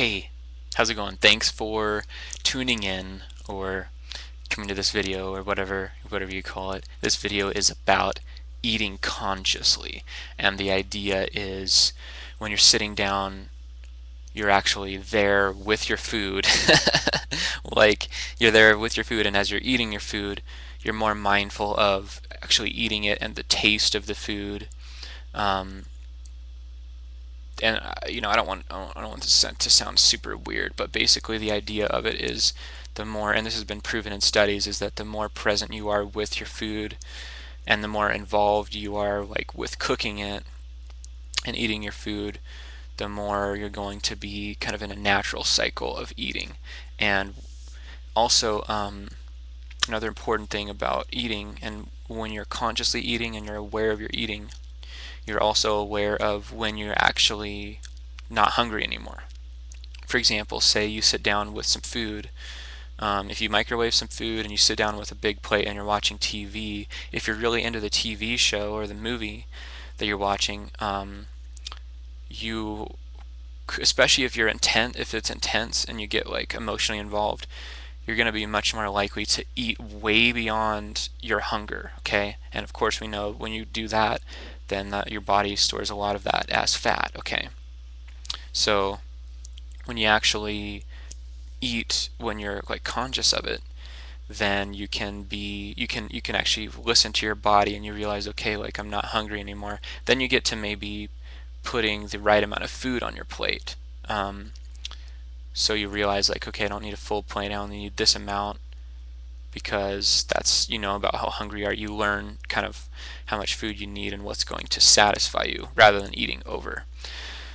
Hey, how's it going? Thanks for tuning in or coming to this video or whatever you call it. This video is about eating consciously, and the idea is when you're sitting down, you're actually there with your food. Like you're there with your food, and as you're eating your food, you're more mindful of actually eating it and the taste of the food. Um, and I don't want this to sound super weird, but basically the idea of it is the more, and this has been proven in studies, is that the more present you are with your food and the more involved you are like with cooking it and eating your food, the more you're going to be kind of in a natural cycle of eating. And also, another important thing about eating, and when you're consciously eating and you're aware of your eating, you're also aware of when you're actually not hungry anymore. For example, say you sit down with some food. If you microwave some food and you sit down with a big plate and you're watching TV, if you're really into the TV show or the movie that you're watching, you, especially if it's intense and you get like emotionally involved, you're going to be much more likely to eat way beyond your hunger, okay? And of course we know when you do that, then your body stores a lot of that as fat, okay? So when you actually eat, when you're like conscious of it, then you can actually listen to your body and you realize, okay, like I'm not hungry anymore. Then you get to maybe putting the right amount of food on your plate. So you realize like, okay, I don't need a full plate, I only need this amount, because that's, about how hungry you are. You learn kind of how much food you need and what's going to satisfy you rather than eating over.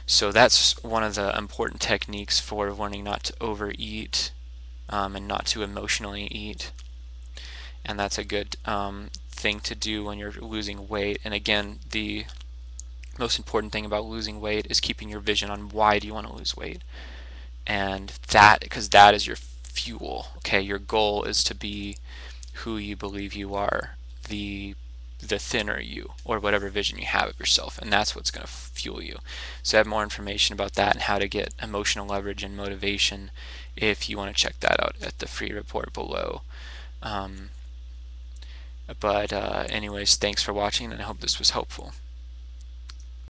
So that's one of the important techniques for learning not to overeat, and not to emotionally eat. And that's a good thing to do when you're losing weight. And again, the most important thing about losing weight is keeping your vision on why do you want to lose weight. And that, because that is your fuel, okay? Your goal is to be who you believe you are, the thinner you, or whatever vision you have of yourself, and that's what's going to fuel you. So I have more information about that and how to get emotional leverage and motivation if you want to check that out at the free report below. Anyways, thanks for watching, and I hope this was helpful.